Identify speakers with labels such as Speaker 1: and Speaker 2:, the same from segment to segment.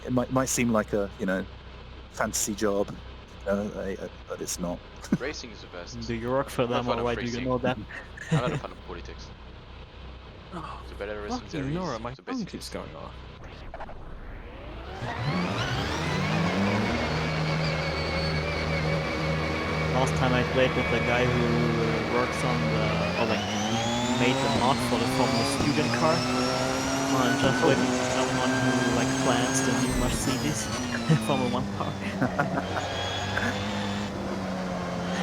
Speaker 1: it might seem like a fantasy job, but it's not.
Speaker 2: Racing is the best.
Speaker 3: Do you work for them, or why do you know that?
Speaker 2: I'm not a fan of politics.
Speaker 4: Oh,
Speaker 2: The better racing there
Speaker 4: fucking
Speaker 2: is,
Speaker 4: Nora, my
Speaker 2: the
Speaker 4: phone
Speaker 2: best it
Speaker 4: keeps
Speaker 2: is.
Speaker 4: going off.
Speaker 3: Last time I played with a guy who works on the, or like, he made the mod for the Formula Student car. I'm just waiting for someone who like plans the new Mercedes Formula 1 car.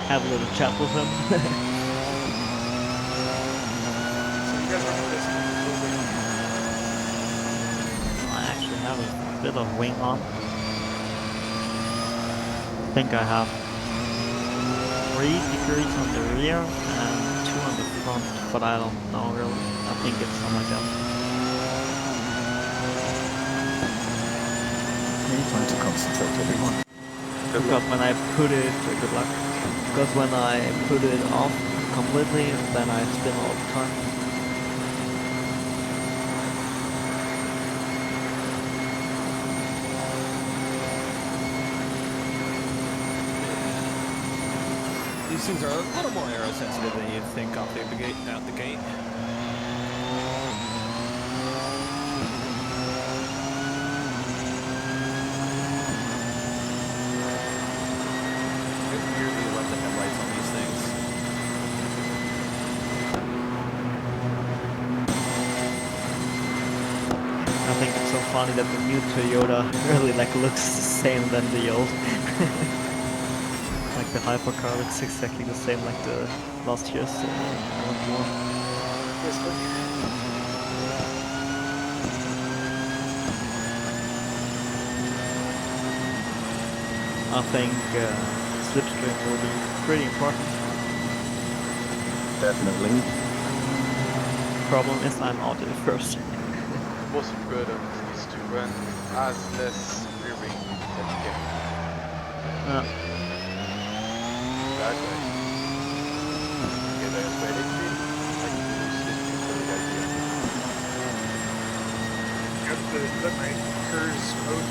Speaker 3: Have a little chat with him.
Speaker 5: So you guys are this
Speaker 3: I actually have a bit of wing on. I think I have 3 degrees on the rear and 2 on the front, but I don't know really. I think it's something like that.
Speaker 1: Trying to concentrate, everyone.
Speaker 3: Because when I put it, good luck. Because when I put it off completely, then I spin all the time.
Speaker 4: These things are a little more aero sensitive than you'd think off the gate. Out the gate. It's weirdly left the headlights on these things.
Speaker 3: I think it's so funny that the new Toyota really like looks the same than the old. Like the hypercar looks exactly the same like the last year's R1. I think slipstream will be pretty important.
Speaker 1: Definitely.
Speaker 3: Problem is I'm out at first.
Speaker 2: Most important is to run as less rear wing that you can. That way. Get a spread it in, and you lose this for the idea.
Speaker 5: You have to let my curves mode.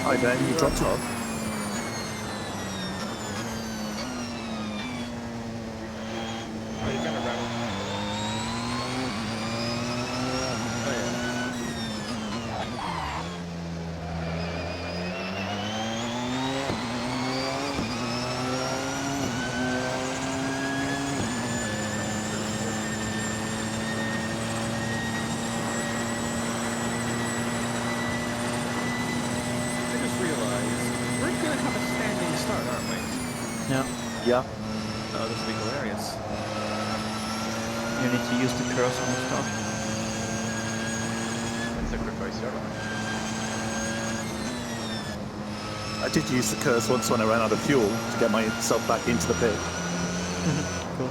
Speaker 1: Hi Ben, you dropped off.
Speaker 5: Oh, you kind of rattled.
Speaker 4: Oh yeah. I just realized we're gonna have a standing start, aren't we?
Speaker 3: Yeah,
Speaker 1: Yeah.
Speaker 4: Oh, this will be hilarious.
Speaker 3: you need to use the cursor on the start.
Speaker 2: And sacrifice your life.
Speaker 1: I did use the curse once when I ran out of fuel to get myself back into the pit.
Speaker 3: Cool.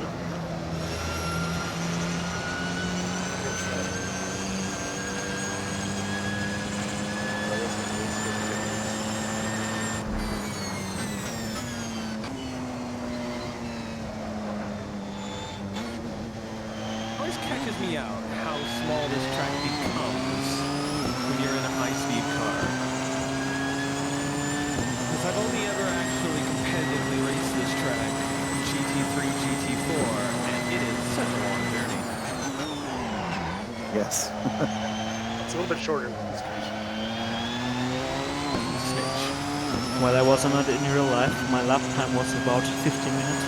Speaker 4: Always catches me out how small this track becomes when you're in a high-speed car. Because I've only ever actually competitively raced this track, GT3, GT4, and it is such a long journey.
Speaker 1: Yes.
Speaker 5: It's a little bit shorter than these guys.
Speaker 4: Snitch.
Speaker 3: While I was on it in real life, my lap time was about 15 minutes.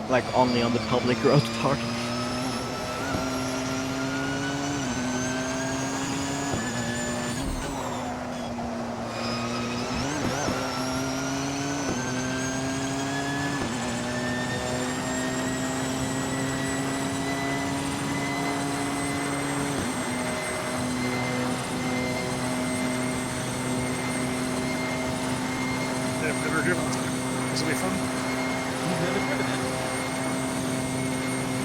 Speaker 3: Like only on the public road part.
Speaker 5: I've never driven it. This will be fun.
Speaker 4: You've never driven it?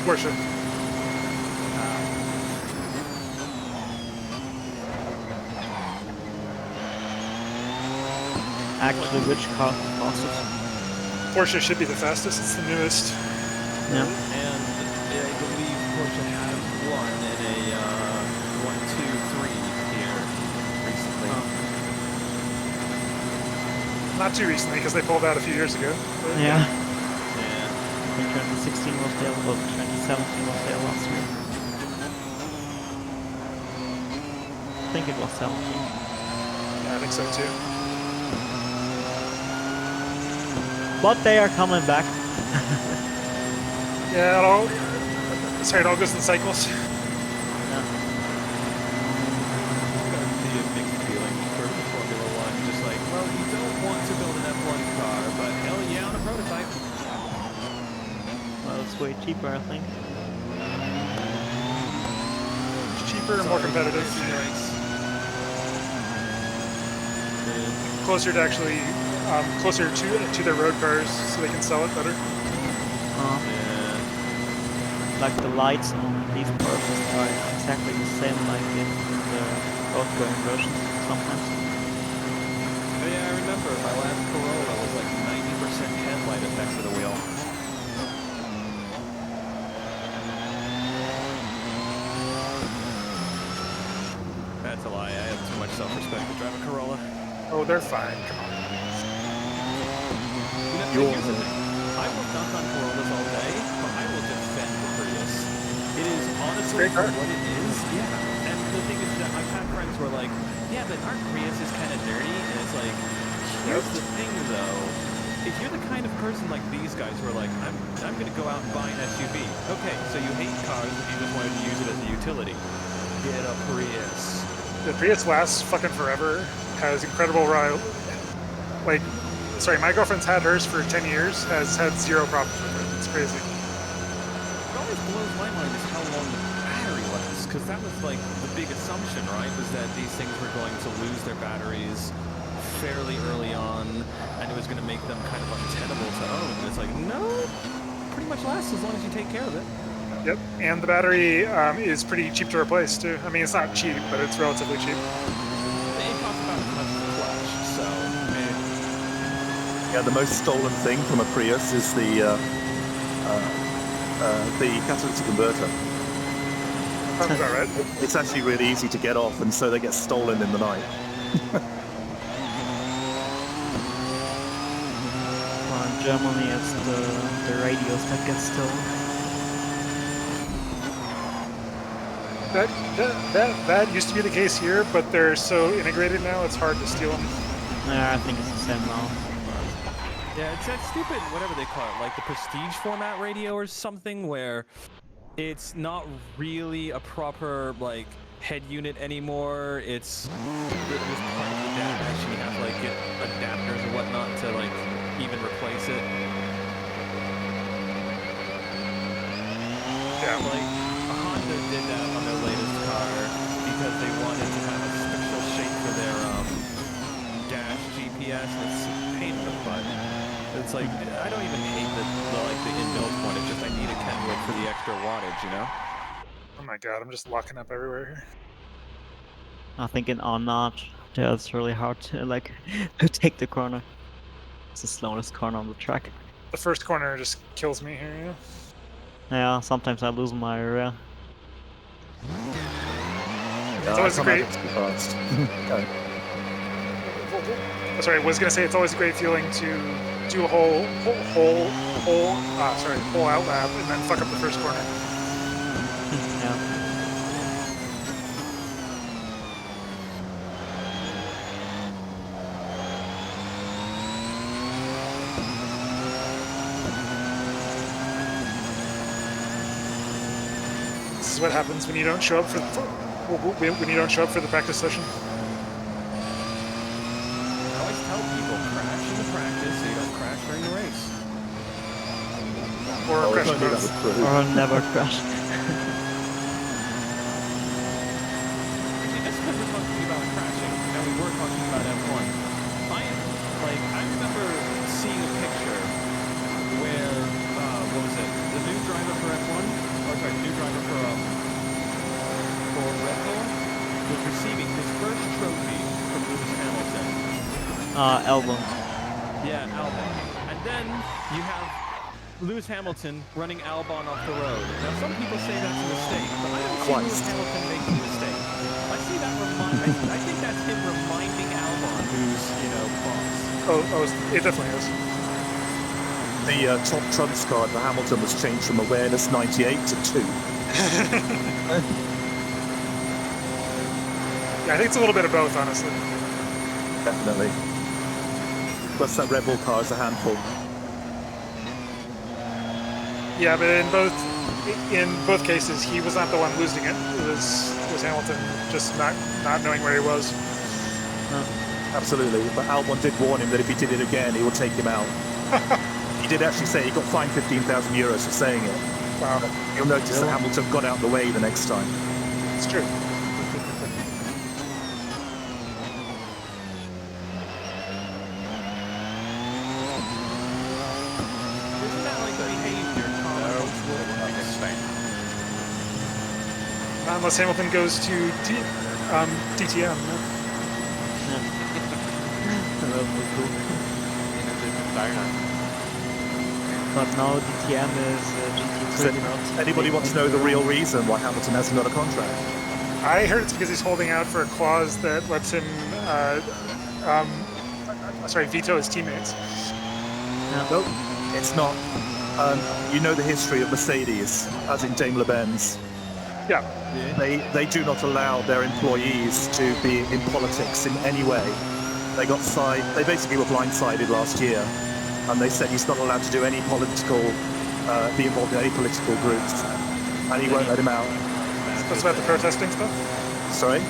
Speaker 5: Porsche.
Speaker 3: Actually, which car is the fastest?
Speaker 5: Porsche should be the fastest. It's the newest.
Speaker 3: Yeah.
Speaker 4: And I believe Porsche has won in a 1, 2, 3 here recently.
Speaker 5: Not too recently, because they pulled out a few years ago. But
Speaker 3: Yeah.
Speaker 4: Yeah.
Speaker 3: I think 2016 was their, or 2017 was their last year. I think it was 17.
Speaker 5: Yeah, I think so too.
Speaker 3: But they are coming back.
Speaker 5: Yeah, it all goes in cycles.
Speaker 3: Yeah.
Speaker 4: That would be a mixed feeling for the Formula One. Just like, well, we don't want to build an F1 car, but hell yeah on a prototype.
Speaker 3: Well, it's way cheaper, I think.
Speaker 5: It's cheaper and more competitive. Closer to actually, closer to their road cars, so they can sell it better.
Speaker 3: Like the lights on these Porsches are exactly the same like in the outgoing versions sometimes.
Speaker 4: Oh yeah, I remember my last Corolla was like 90% headlight effect to the wheel. That's a lie. I have too much self-respect to drive a Corolla.
Speaker 5: Oh, they're fine. Come on.
Speaker 4: Here's the thing. I will dunk on Corollas all day, but I will defend the Prius. It is honestly
Speaker 5: Great car.
Speaker 4: what it is. Yeah. And the thing is that I've had friends who are like, yeah, but our Prius is kind of dirty. And it's like, here's the thing though. If you're the kind of person like these guys who are like, I'm going to go out and buy an SUV. Okay, so you hate cars and you just wanted to use it as a utility. Get a Prius.
Speaker 5: The Prius lasts fucking forever. Has incredible like, sorry, my girlfriend's had hers for 10 years. Has had zero problems with it. It's crazy.
Speaker 4: What always blows my mind is how long the battery lasts, because that was like the big assumption, right? Was that these things were going to lose their batteries fairly early on, and it was going to make them kind of untenable to own. And it's like, no, pretty much lasts as long as you take care of it.
Speaker 5: Yep, and the battery is pretty cheap to replace too. I mean, it's not cheap, but it's relatively cheap.
Speaker 4: It costs about as much as a clutch, so
Speaker 1: Yeah, the most stolen thing from a Prius is the catalytic converter.
Speaker 5: Sounds about right.
Speaker 1: It's actually really easy to get off, and so they get stolen in the night.
Speaker 3: Well, in Germany, it's the radios that get stolen.
Speaker 5: That used to be the case here, but they're so integrated now, it's hard to steal them.
Speaker 3: Yeah, I think it's the same now.
Speaker 4: yeah, it's that stupid whatever they call it, like the prestige format radio or something, where it's not really a proper like head unit anymore. It's just part of the dash, and you have like get adapters or whatnot to like even replace it.
Speaker 5: Yeah.
Speaker 4: Like Honda did that on their latest car because they wanted to have a special shape for their dash GPS. It's a pain in the butt. It's like I don't even hate the inbuilt one. It's just I need a Kenwood for the extra wattage, you know?
Speaker 5: Oh my god, I'm just locking up everywhere here.
Speaker 3: I think in R0, yeah, it's really hard to like to take the corner. It's the slowest corner on the track.
Speaker 5: The first corner just kills me here, yeah.
Speaker 3: Yeah, sometimes I lose my rear.
Speaker 5: It's always a great. Sorry, I was gonna say it's always a great feeling to do a whole out lap and then fuck up the first corner.
Speaker 3: Yeah.
Speaker 5: This is what happens when you don't show up for the practice session.
Speaker 4: I always tell people crash in the practice so you don't crash during the race.
Speaker 5: Or
Speaker 1: Oh,
Speaker 5: crash
Speaker 1: don't do that
Speaker 5: both.
Speaker 1: with crew.
Speaker 3: Or never crash.
Speaker 4: See, just because we're talking about crashing and we were talking about F1, I remember seeing a picture where what was it? The new driver for F1, or sorry, the new driver for Red Bull was receiving his first trophy from Lewis Hamilton
Speaker 3: Albon.
Speaker 4: Yeah, Albon. And then you have Lewis Hamilton running Albon off the road. Now, some people say that's a mistake, but I haven't seen Lewis Hamilton make a mistake. I see that I think that's him reminding Albon who's, boss.
Speaker 5: Oh, it definitely is.
Speaker 1: The top trumps card for Hamilton was changed from awareness 98 to 2.
Speaker 5: Yeah, I think it's a little bit of both, honestly.
Speaker 1: Definitely. Plus that Red Bull car is a handful.
Speaker 5: Yeah, but in both cases, he was not the one losing it. It was Hamilton just not knowing where he was.
Speaker 1: Absolutely. But Albon did warn him that if he did it again, he would take him out. He did actually say he got fined €15,000 for saying it.
Speaker 5: Wow.
Speaker 1: You'll notice that Hamilton got out of the way the next time.
Speaker 5: It's true.
Speaker 4: Isn't that like the behavior folks will expect?
Speaker 5: Unless Hamilton goes to DTM.
Speaker 3: But now DTM is GT3 not.
Speaker 1: Anybody want to know the real reason why Hamilton hasn't got a contract?
Speaker 5: I heard it's because he's holding out for a clause that lets him, veto his teammates.
Speaker 1: No, it's not. You know the history of Mercedes, as in Daimler-Benz.
Speaker 5: Yeah.
Speaker 1: They do not allow their employees to be in politics in any way. They basically were blindsided last year, and they said he's not allowed to do any political, be involved in any political groups, and he won't let him out.
Speaker 5: That's about the protesting stuff?
Speaker 1: Sorry?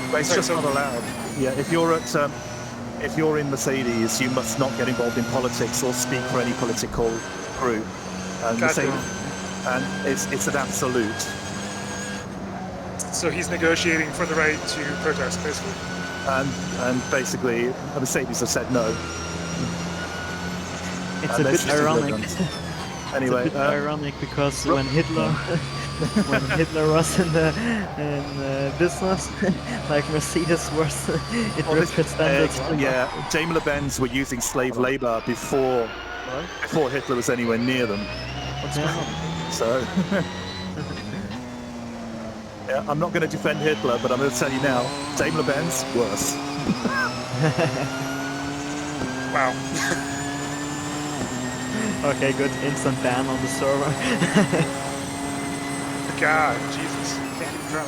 Speaker 1: But it's just not allowed. Yeah, if you're in Mercedes, you must not get involved in politics or speak for any political group. And
Speaker 5: Gotcha.
Speaker 1: It's an absolute.
Speaker 5: So he's negotiating for the right to protest, basically.
Speaker 1: And basically, Mercedes have said no.
Speaker 3: It's a bit ironic.
Speaker 1: Anyway,
Speaker 3: it's a bit ironic because when Hitler was in business, like Mercedes was, it represented.
Speaker 1: Yeah, Daimler-Benz were using slave labor before Hitler was anywhere near them. So. Yeah, I'm not going to defend Hitler, but I'm going to tell you now, Daimler-Benz, worse.
Speaker 5: Wow.
Speaker 3: Okay, good. Instant ban on the server.
Speaker 5: God, Jesus. Can't keep track.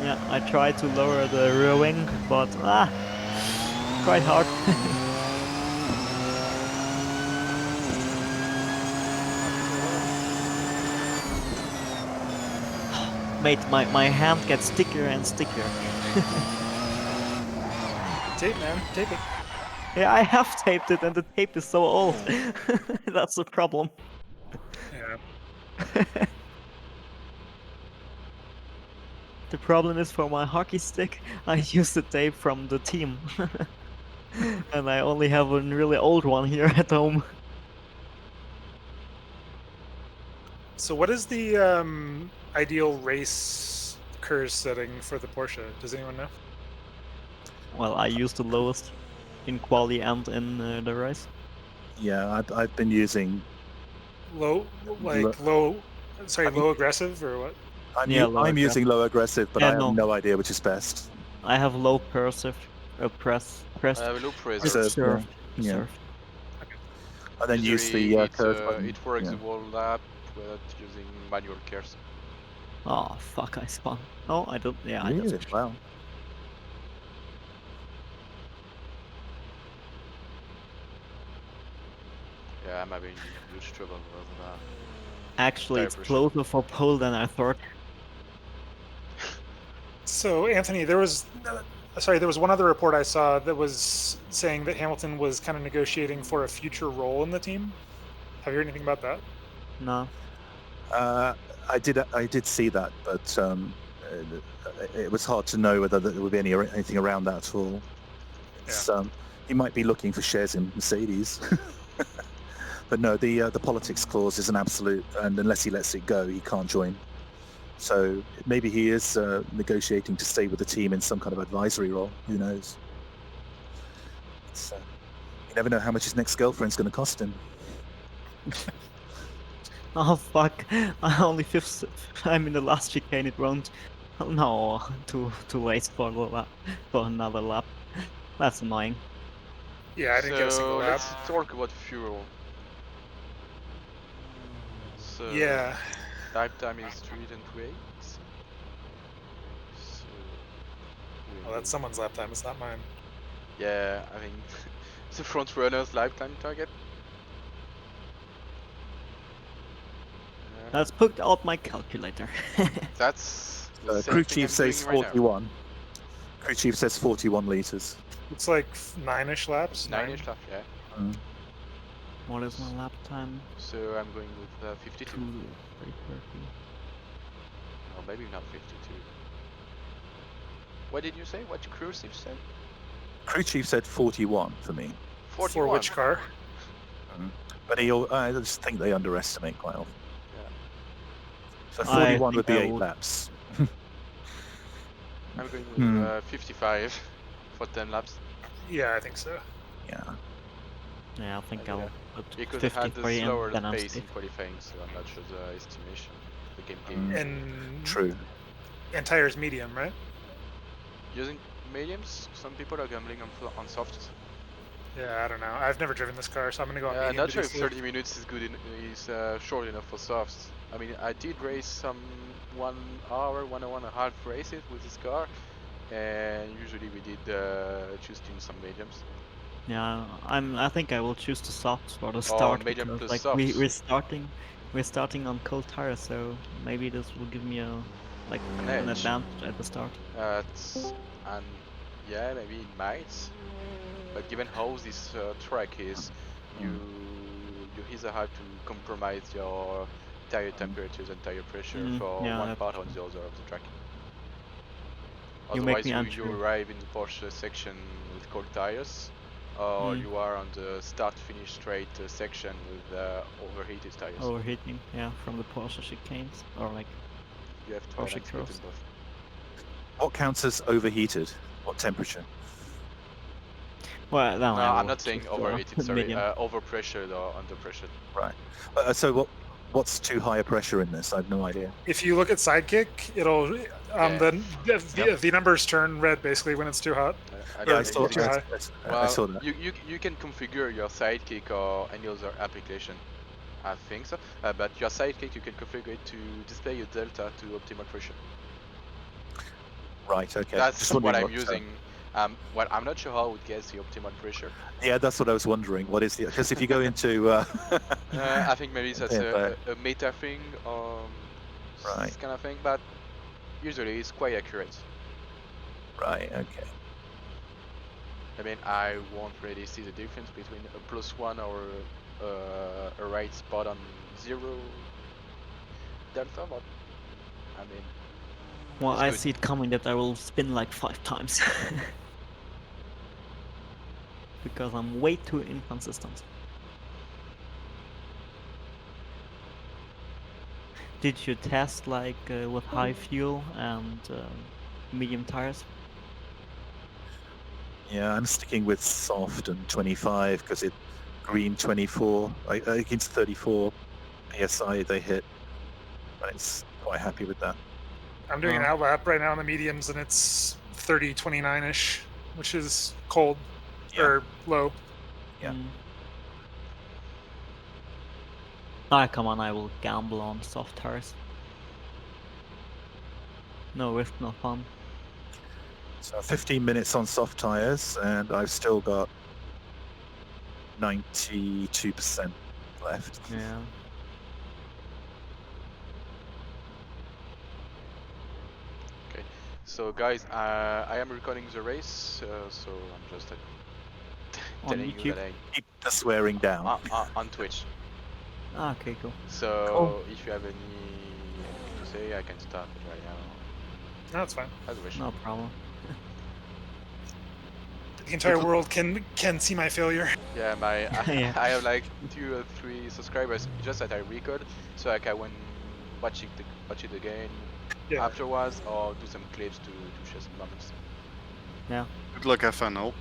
Speaker 3: Yeah, I tried to lower the rear wing, but quite hard. Mate, my hand gets stickier and stickier.
Speaker 5: Tape, man. Tape it.
Speaker 3: Yeah, I have taped it and the tape is so old. That's the problem.
Speaker 5: Yeah.
Speaker 3: The problem is for my hockey stick, I use the tape from the team. And I only have a really old one here at home.
Speaker 5: So what is the ideal race curse setting for the Porsche? Does anyone know?
Speaker 3: Well, I use the lowest in quali and in the race.
Speaker 1: Yeah, I've been using
Speaker 5: Low aggressive or what?
Speaker 1: I'm using low aggressive, but
Speaker 3: Yeah,
Speaker 1: I have
Speaker 3: no.
Speaker 1: no idea which is best.
Speaker 3: I have low press.
Speaker 2: I have a low press.
Speaker 1: Reserve. Yeah.
Speaker 3: Reserve.
Speaker 1: And then use
Speaker 2: Usually
Speaker 1: the curve button.
Speaker 2: it works
Speaker 1: Yeah.
Speaker 2: the whole lap without using manual curves.
Speaker 3: Oh fuck! I spun. No, I don't. Yeah, I
Speaker 1: Really?
Speaker 3: just.
Speaker 1: Wow.
Speaker 2: Yeah, I'm having huge trouble with that.
Speaker 3: Actually, it's
Speaker 2: Tire pressure.
Speaker 3: closer for pole than I thought.
Speaker 5: So Anthony, there was one other report I saw that was saying that Hamilton was kind of negotiating for a future role in the team. Have you heard anything about that?
Speaker 3: No.
Speaker 1: I did see that, but it was hard to know whether there would be anything around that at all. It's, he might be looking for shares in Mercedes. But no, the politics clause is an absolute, and unless he lets it go, he can't join. So maybe he is negotiating to stay with the team in some kind of advisory role. Who knows? So you never know how much his next girlfriend's going to cost him.
Speaker 3: Oh fuck! I only fifth. I'm in the last chicane. It won't. Oh, no, to waste for the lap, for another lap. That's annoying.
Speaker 5: Yeah, I didn't get a single lap.
Speaker 2: Let's talk about fuel. So
Speaker 5: Yeah.
Speaker 2: lap time is 3.28. So
Speaker 5: Well, that's someone's lap time. It's not mine.
Speaker 2: yeah, I think the front runner's lifetime target.
Speaker 3: Let's put out my calculator.
Speaker 2: That's the same
Speaker 1: Crew
Speaker 2: thing
Speaker 1: chief
Speaker 2: I'm doing
Speaker 1: says
Speaker 2: right now.
Speaker 1: 41. Crew chief says 41 liters.
Speaker 5: It's like 9-ish laps.
Speaker 2: 9-ish lap, yeah.
Speaker 3: What is my lap time?
Speaker 2: So I'm going with 52.
Speaker 3: 3:30.
Speaker 2: Or maybe not 52. What did you say? What crew chief said?
Speaker 1: Crew chief said 41 for me.
Speaker 2: 41.
Speaker 5: For which car?
Speaker 1: But I just think they underestimate quite often.
Speaker 2: Yeah.
Speaker 1: So
Speaker 3: I
Speaker 1: 41 would be
Speaker 3: think I
Speaker 1: 8
Speaker 3: would-
Speaker 1: laps.
Speaker 2: I'm going with 55 for 10 laps.
Speaker 5: Yeah, I think so.
Speaker 1: Yeah.
Speaker 3: Yeah, I think I'll put
Speaker 2: Because I had the
Speaker 3: 53
Speaker 2: slower
Speaker 3: and then I'm
Speaker 2: pace in
Speaker 3: safe.
Speaker 2: qualifying, so I'm not sure the estimation the game gave.
Speaker 5: And
Speaker 1: True.
Speaker 5: and tires medium, right?
Speaker 2: Using mediums, some people are gambling on softs.
Speaker 5: Yeah, I don't know. I've never driven this car, so I'm gonna go on
Speaker 2: I'm
Speaker 5: medium.
Speaker 2: not
Speaker 5: to
Speaker 2: sure
Speaker 5: be
Speaker 2: if
Speaker 5: safe.
Speaker 2: 30 minutes is short enough for softs. I mean, I did race some 1 hour, 1 and a half races with this car, and usually we did choose to some mediums.
Speaker 3: Yeah, I think I will choose the softs for the
Speaker 2: Or
Speaker 3: start
Speaker 2: medium
Speaker 3: because
Speaker 2: plus
Speaker 3: like
Speaker 2: softs.
Speaker 3: we're starting on cold tires, so maybe this will give me an
Speaker 2: edge.
Speaker 3: advantage at the start.
Speaker 2: And yeah, maybe it might. But given how this track is, you either have to compromise your tire temperatures and tire pressure for
Speaker 3: yeah,
Speaker 2: one
Speaker 3: that's
Speaker 2: part or the other of the track.
Speaker 3: You make
Speaker 2: Otherwise,
Speaker 3: me
Speaker 2: you
Speaker 3: unsure.
Speaker 2: arrive in the Porsche section with cold tires, or you are on the start-finish straight section with overheated tires.
Speaker 3: Overheating, yeah, from the Porsche chicanes or like
Speaker 2: You have to
Speaker 3: Porsche
Speaker 2: balance
Speaker 3: curves.
Speaker 2: between both.
Speaker 1: What counts as overheated? What temperature?
Speaker 3: Well, no,
Speaker 2: No,
Speaker 3: I
Speaker 2: I'm
Speaker 3: will
Speaker 2: not saying
Speaker 3: choose the
Speaker 2: overheated, sorry,
Speaker 3: medium.
Speaker 2: overpressured or underpressured.
Speaker 1: Right. So what's too high a pressure in this? I have no idea.
Speaker 5: If you look at Sidekick, it'll the numbers turn red basically when it's too hot.
Speaker 1: Yeah, I
Speaker 5: Or
Speaker 1: saw,
Speaker 5: too high.
Speaker 1: I saw that.
Speaker 2: You can configure your Sidekick or any other application. I think so. But your Sidekick, you can configure it to display a delta to optimal pressure.
Speaker 1: Right, okay.
Speaker 2: That's
Speaker 1: Just
Speaker 2: what
Speaker 1: wondering
Speaker 2: I'm using. Well, I'm not sure how it gets the optimal pressure.
Speaker 1: Yeah, that's what I was wondering. What is the... Because if you go into...
Speaker 2: I think maybe that's
Speaker 1: Yeah,
Speaker 2: a meta thing or
Speaker 1: Right.
Speaker 2: this kind of thing, but usually it's quite accurate.
Speaker 1: Right, okay.
Speaker 2: I mean, I won't really see the difference between a +1 or a right spot on 0 delta, but I mean...
Speaker 3: Well,
Speaker 2: it's
Speaker 3: I
Speaker 2: good.
Speaker 3: see it coming that I will spin like 5 times. Because I'm way too inconsistent. Did you test like with high fuel and medium tires?
Speaker 1: Yeah, I'm sticking with soft and 25 because it green 24 against 34 psi they hit. But it's quite happy with that.
Speaker 5: I'm doing an out lap right now on the mediums, and it's 30-29-ish, which is cold or low.
Speaker 1: Yeah.
Speaker 3: Ah, come on, I will gamble on soft tires. No risk, no fun.
Speaker 1: So 15 minutes on soft tires, and I've still got 92% left.
Speaker 3: Yeah.
Speaker 2: Okay, so guys, I am recording the race, so I'm just telling you that
Speaker 1: Keep the swearing down.
Speaker 2: on Twitch.
Speaker 3: Ah, okay, cool.
Speaker 2: So if you have anything to say, I can start right now.
Speaker 5: No, it's fine.
Speaker 2: As you wish.
Speaker 3: No problem.
Speaker 5: The entire world can see my failure.
Speaker 2: Yeah,
Speaker 3: Yeah.
Speaker 2: I have like 2 or 3 subscribers just that I record, so like I can watch it again afterwards, or do some clips to share some moments.
Speaker 3: Yeah.
Speaker 6: Good luck, FNL.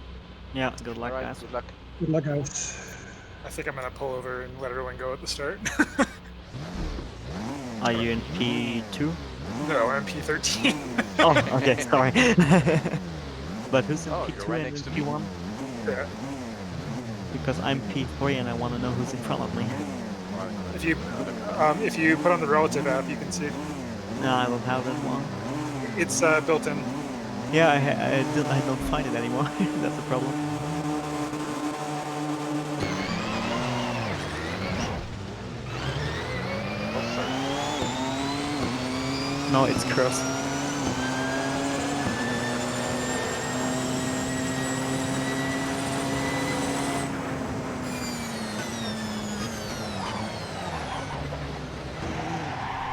Speaker 3: Yeah, good luck,
Speaker 2: Alright,
Speaker 3: guys.
Speaker 2: good luck.
Speaker 6: Good luck, guys.
Speaker 5: I think I'm gonna pull over and let everyone go at the start.
Speaker 3: Are you in P2?
Speaker 5: No, I'm P13.
Speaker 3: Oh, okay, sorry. But who's in
Speaker 2: Oh, you're
Speaker 3: P2
Speaker 2: right
Speaker 3: and in
Speaker 2: next to me.
Speaker 3: P1?
Speaker 5: Yeah.
Speaker 3: Because I'm P3 and I want to know who's in front of me.
Speaker 5: If you put on the relative app, you can see
Speaker 3: No, I don't have that one.
Speaker 5: it's built in.
Speaker 3: Yeah, I don't find it anymore. That's the problem.
Speaker 2: Oh, sorry.
Speaker 3: No, it's cursed.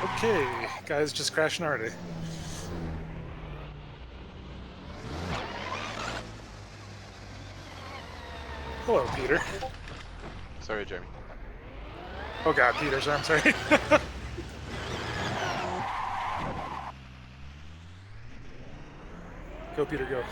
Speaker 5: Okay, guys, just crashing already. Hello, Peter.
Speaker 2: Sorry, Jamie.
Speaker 5: Oh God, Peter. So I'm sorry. Go, Peter, go.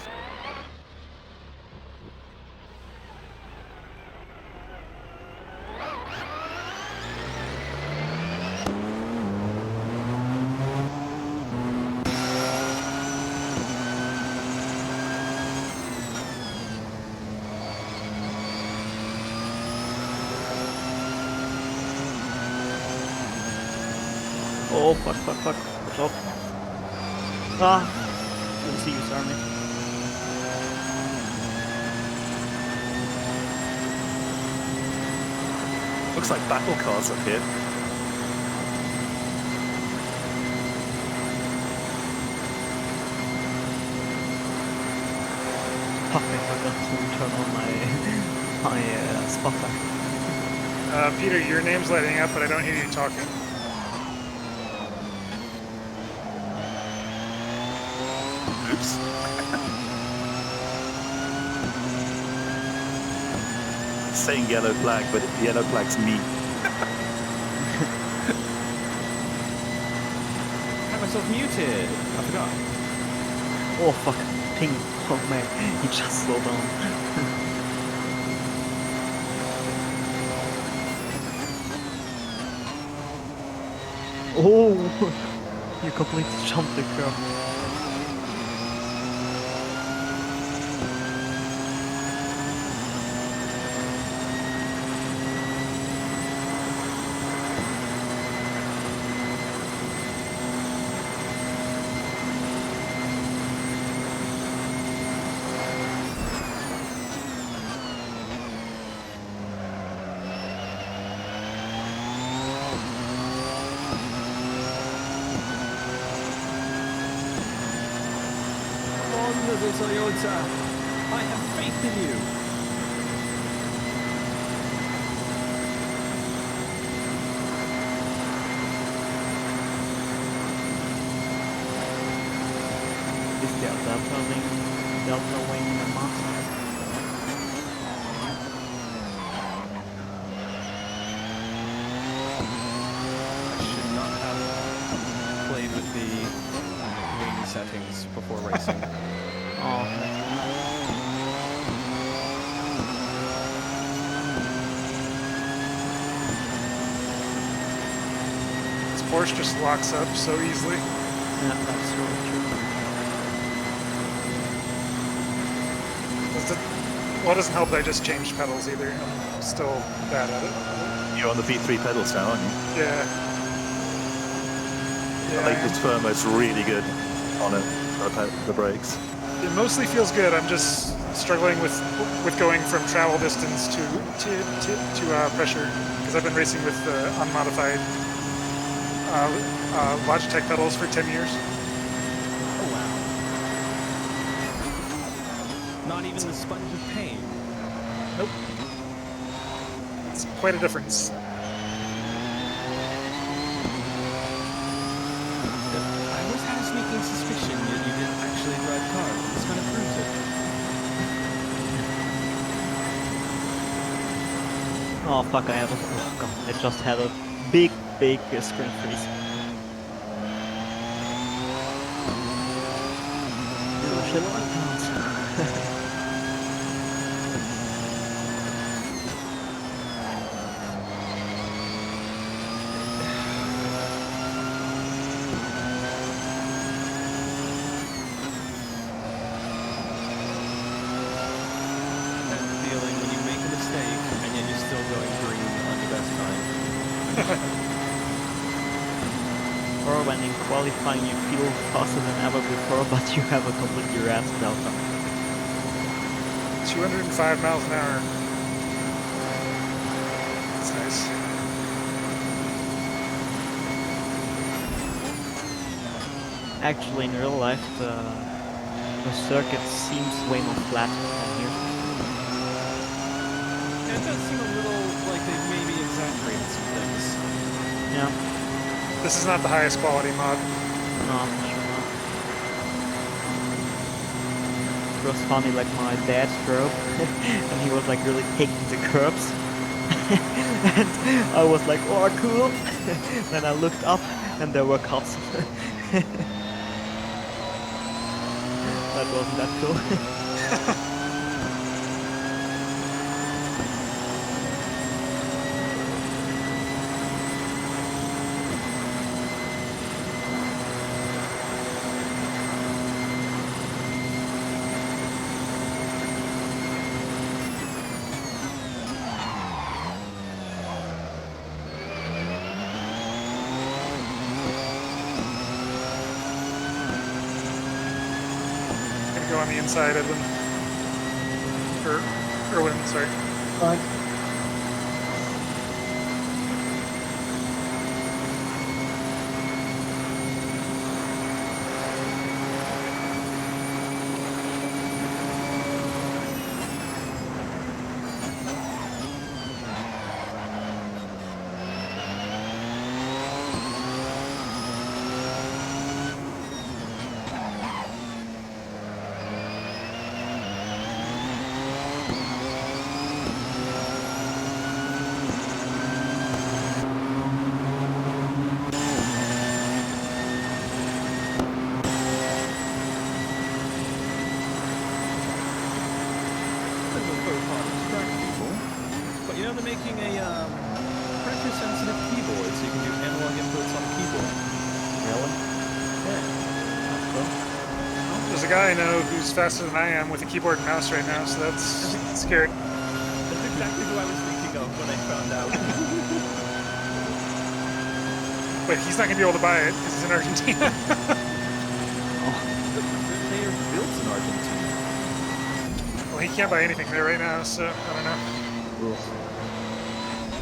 Speaker 3: Oh, fuck. Watch out. Ah! Didn't see you, sorry.
Speaker 1: Looks like battle cars up here.
Speaker 3: Fuck, I forgot to turn on my spotlight.
Speaker 5: Peter, your name's lighting up, but I don't hear you talking.
Speaker 1: Oops. Saying yellow flag, but the yellow flag's me.
Speaker 4: I had myself muted. I forgot.
Speaker 3: Oh, fuck. Ping. Oh, man. He just slowed down. Oh! You completely jumped the curve.
Speaker 4: On the Toyota. I have faith in you.
Speaker 3: Is the Delta wing a monster?
Speaker 4: I should not have played with the wing settings before racing.
Speaker 3: Oh, that's
Speaker 5: This Porsche just locks up so easily.
Speaker 3: yeah, that's really true.
Speaker 5: Well, it doesn't help that I just changed pedals either. I'm still bad at it.
Speaker 1: You're on the V3 pedals now, aren't you?
Speaker 5: Yeah.
Speaker 1: The
Speaker 5: Yeah,
Speaker 1: latest firmware's really good on it, the brakes.
Speaker 5: it mostly feels good. I'm just struggling with going from travel distance to pressure because I've been racing with unmodified Logitech pedals for 10 years.
Speaker 4: Oh wow. Not even the sponge of pain.
Speaker 5: Nope. It's quite a difference.
Speaker 4: I always had a sneaking suspicion that you didn't actually drive cars. This kind of proves it.
Speaker 3: Oh, fuck, oh, God, I just had a big screen freeze. Oh, shit, what counts? qualifying you feel faster than ever before, but you have a completely rat delta.
Speaker 5: 205 miles an hour. That's nice.
Speaker 3: Actually, in real life, the circuit seems way more flat than here.
Speaker 4: Yeah, it does seem a little like they maybe exaggerated some things.
Speaker 3: Yeah.
Speaker 5: This is not the highest quality mod.
Speaker 3: No, I'm sure not. It was funny, like my dad drove, and he was like really taking the curbs. And I was like, oh, cool. Then I looked up, and there were cops. That wasn't that cool.
Speaker 5: Go on the inside, Edwin. Or Erwin, sorry.
Speaker 1: Fine.
Speaker 4: But you know they're making a pressure-sensitive keyboard, so you can do analog inputs on the keyboard.
Speaker 3: Really?
Speaker 4: Yeah.
Speaker 3: That's cool.
Speaker 5: There's a guy I know who's faster than I am with a keyboard and mouse right now, so that's scary.
Speaker 4: That's exactly who I was thinking of when I found out.
Speaker 5: But he's not going to be able to buy it because he's in Argentina.
Speaker 4: They are built in Argentina.
Speaker 5: Well, he can't buy anything there right now, so I don't know.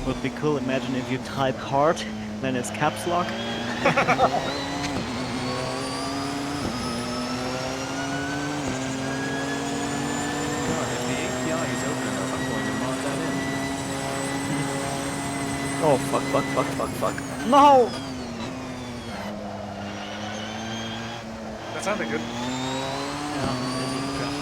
Speaker 3: Would be cool. Imagine if you type hard, then it's caps lock.
Speaker 4: God, if the API is open enough, I'm going to mod that in.
Speaker 3: Oh fuck. No!
Speaker 5: That sounded good.
Speaker 3: Yeah, maybe crash.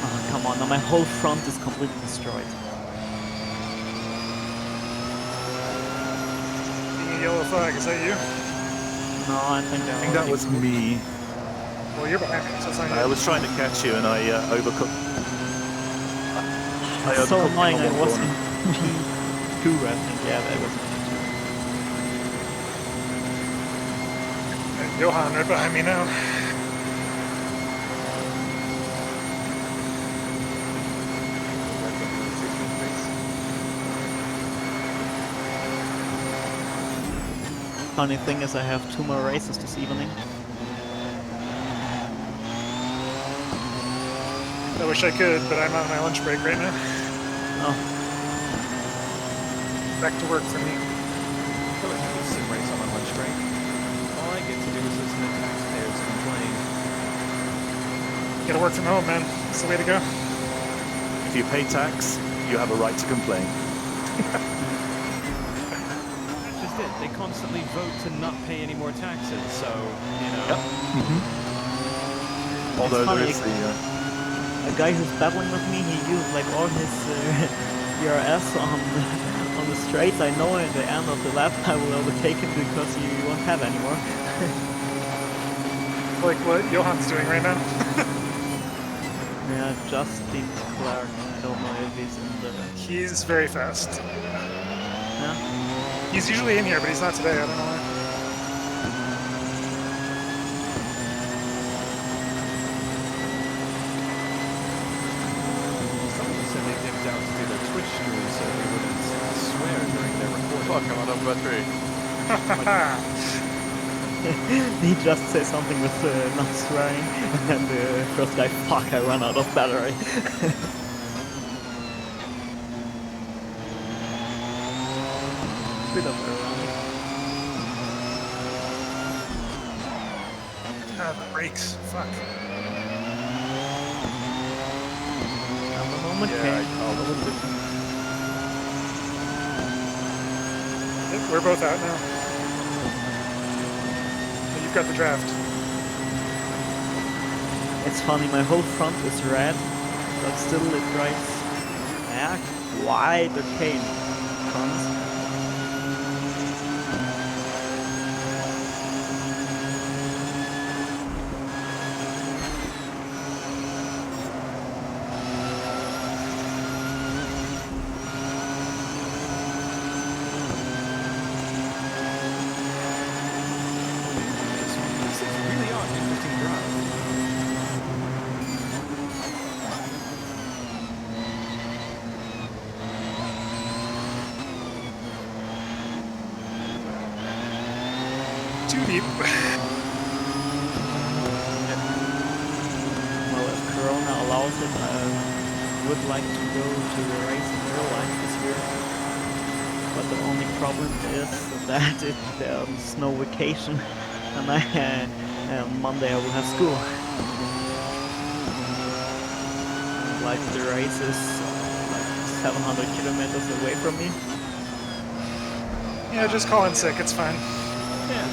Speaker 3: Oh, come on, now my whole front is completely destroyed.
Speaker 5: Being a yellow flag, is that you?
Speaker 3: No, I think
Speaker 1: I think that was me.
Speaker 5: Well, you're behind me, so it's not you.
Speaker 1: I was trying to catch you and I overcooked.
Speaker 3: It's so annoying, I
Speaker 1: on one
Speaker 3: was
Speaker 1: corner.
Speaker 3: in P2, I think, yeah, that was in
Speaker 5: And Johan right behind me now.
Speaker 3: Funny thing is I have 2 more races this evening.
Speaker 5: I wish I could, but I'm on my lunch break right now.
Speaker 3: Oh,
Speaker 5: Back to work for me.
Speaker 4: I feel like I could sim race on my lunch break. All I get to do is listen to taxpayers complain.
Speaker 5: Gotta work from home, man. That's the way to go.
Speaker 1: If you pay tax, you have a right to complain.
Speaker 4: That's just it. They constantly vote to not pay any more taxes, so, you know.
Speaker 1: Yep. Although
Speaker 3: funny,
Speaker 1: there is the...
Speaker 3: a guy who's battling with me, he used like all his DRS on the straights. I know at the end of the lap I will overtake him because he won't have anymore.
Speaker 5: Like what Johan's doing right now.
Speaker 3: Yeah, Justin Clark. I don't know if he's in the...
Speaker 5: He's very fast.
Speaker 3: Yeah?
Speaker 5: He's usually in here, but he's not today. I don't know why.
Speaker 4: Someone said they dipped out to do their Twitch stream so they wouldn't swear during their recording.
Speaker 2: fuck, I'm out of battery.
Speaker 3: He just says something with not swearing, and the first guy, fuck, I run out of battery. Bit of ironic.
Speaker 5: Ah, the brakes. Fuck.
Speaker 3: And the moment
Speaker 2: Yeah,
Speaker 3: came,
Speaker 2: I called
Speaker 3: I was with
Speaker 5: Yep, we're both out now. You've got the draft.
Speaker 3: It's funny, my whole front is red, but still it drives quite okay. Cons.
Speaker 4: This is really odd, interesting drive.
Speaker 5: Too deep.
Speaker 3: Well, if Corona allows it, I would like to go to the race in real life this year. But the only problem is that there's no vacation, and Monday I will have school. And, like the race is like 700 kilometers away from me.
Speaker 5: Yeah, just call in sick. It's fine.
Speaker 4: Yeah.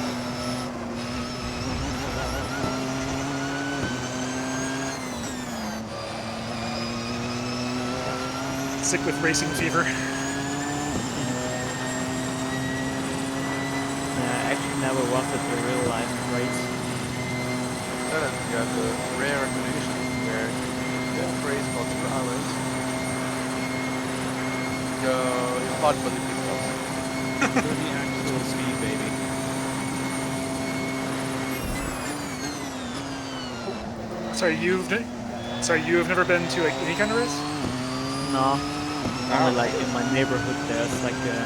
Speaker 5: Sick with racing fever.
Speaker 3: I actually never was at the real life race.
Speaker 2: Then you have the rare condition where you race for 2 hours. You fought for the pit stops.
Speaker 4: For the actual speed, baby.
Speaker 5: Sorry, you've never been to like any kind of race?
Speaker 3: No, only like in my neighborhood there's like a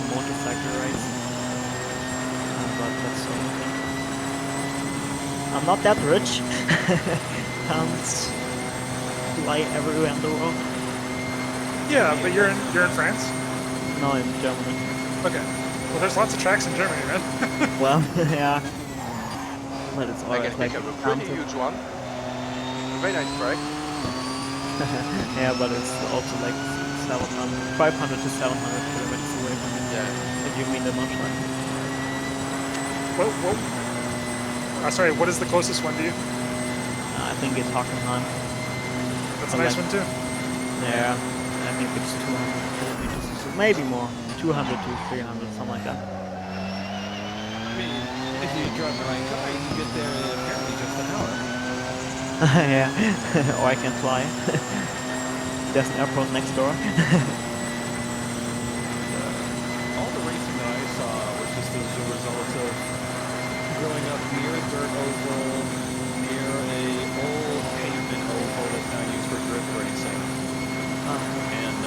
Speaker 3: motorcycle race. But that's the only thing. I'm not that rich. Can't fly everywhere in the world.
Speaker 5: Yeah, but you're in France.
Speaker 3: No, in Germany.
Speaker 5: Okay. Well, there's lots of tracks in Germany, man.
Speaker 3: Well, yeah. But it's
Speaker 2: I
Speaker 3: always
Speaker 2: can
Speaker 3: like
Speaker 2: think of a pretty
Speaker 3: counted.
Speaker 2: huge one. Very nice track.
Speaker 3: Yeah, but it's also like 500 to 700 kilometers away from it.
Speaker 2: Yeah.
Speaker 3: If you mean the much like.
Speaker 5: Whoa. Sorry, what is the closest one to you?
Speaker 3: I think it's Hockenheim.
Speaker 5: That's a
Speaker 3: I
Speaker 5: nice
Speaker 3: like-
Speaker 5: one too.
Speaker 3: Yeah, I think it's 200 kilometers, so maybe more, 200 to 300, something like that.
Speaker 4: I mean, if you drive the right car, you can get there in apparently just an hour.
Speaker 3: Yeah, or I can fly. There's an airport next door.
Speaker 4: All the racing that I saw was just as a result of growing up near a dirt oval, near a old pavement oval that's now used for drift racing. And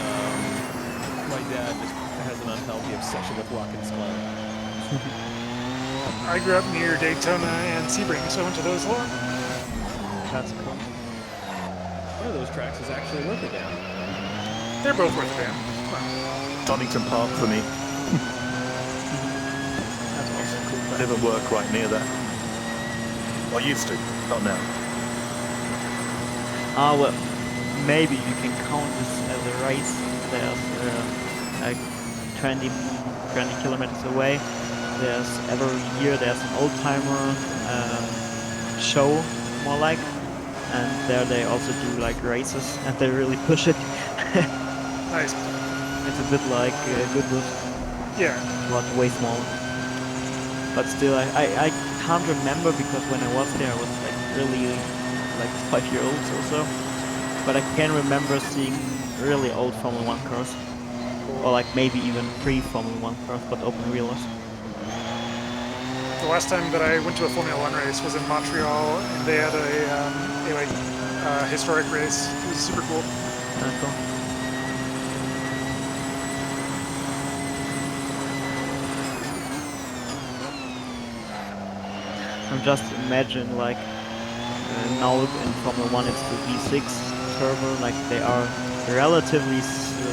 Speaker 4: my dad just has an unhealthy obsession with Watkins Glen.
Speaker 5: I grew up near Daytona and Sebring, so I went to those a lot.
Speaker 3: That's cool.
Speaker 4: One of those tracks is actually Rotterdam.
Speaker 5: They're both worth a damn.
Speaker 1: Donington Park for me.
Speaker 3: That's also cool.
Speaker 1: I live and work right near there. Well, I used to, not now.
Speaker 3: Well, maybe you can count this as a race. There's like 20 kilometers away. There's every year there's an old timer show, more like, and there they also do like races, and they really push it.
Speaker 5: Nice.
Speaker 3: It's a bit like Goodwood,
Speaker 5: Yeah.
Speaker 3: but way smaller. But still, I can't remember because when I was there I was like really like 5 years old or so. But I can remember seeing really old Formula 1 cars. Or like maybe even pre-Formula 1 cars, but open wheelers.
Speaker 5: The last time that I went to a Formula 1 race was in Montreal, and they had a historic race. It was super cool.
Speaker 3: Cool. just imagine like now in Formula 1 it's the V6 turbo, like they are relatively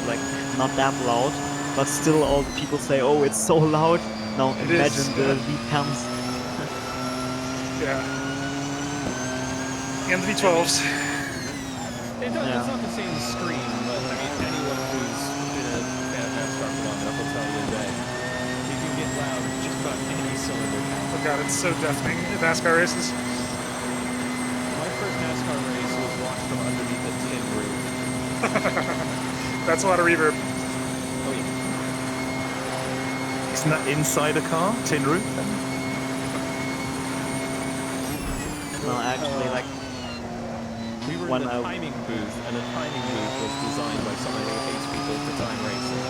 Speaker 3: like not that loud, but still all the people say, oh, it's so loud. Now
Speaker 5: It
Speaker 3: imagine
Speaker 5: is,
Speaker 3: the
Speaker 5: yeah.
Speaker 3: V10s.
Speaker 5: Yeah. And the V12s.
Speaker 4: It's
Speaker 3: Yeah.
Speaker 4: not the same scream, but I mean, anyone who's been a fan of NASCAR for long enough will tell you that you can get loud with just about any cylinder count.
Speaker 5: Oh god, it's so deafening at NASCAR races.
Speaker 4: My first NASCAR race was watched from underneath a tin roof.
Speaker 5: That's a lot of reverb.
Speaker 4: Oh yeah.
Speaker 1: Isn't that inside a car? Tin roof?
Speaker 3: No, actually, like
Speaker 4: We were
Speaker 3: when
Speaker 4: in the timing booth, and the timing booth was designed by someone who hates people to time racing.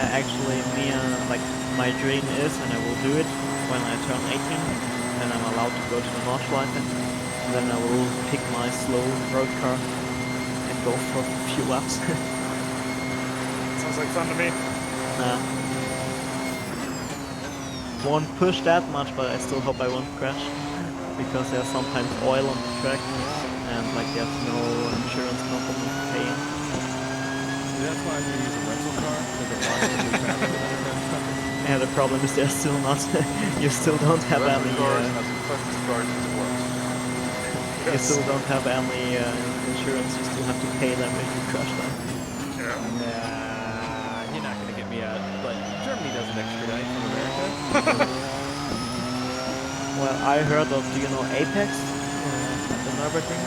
Speaker 3: actually me like my dream is, and I will do it when I turn 18, and I'm allowed to go to the Nordschleife, and then I will pick my slow road car and go for a few laps.
Speaker 5: Sounds like fun to me.
Speaker 3: Won't push that much, but I still hope I won't crash, because there's sometimes oil on the track, and like there's no insurance company paying.
Speaker 4: That's why I'm going to use a rental car, because it logically faster than a rental car.
Speaker 3: Yeah, the problem is there's still not, you still don't have any,
Speaker 2: Cars has the fastest cars in the world.
Speaker 3: you still don't have any insurance, you still have to pay them if you crash them.
Speaker 5: Yeah.
Speaker 4: Nah, you're not going to get me out. But Germany doesn't extradite from America.
Speaker 3: Well, I heard of, do you know Apex? At the Nürburgring?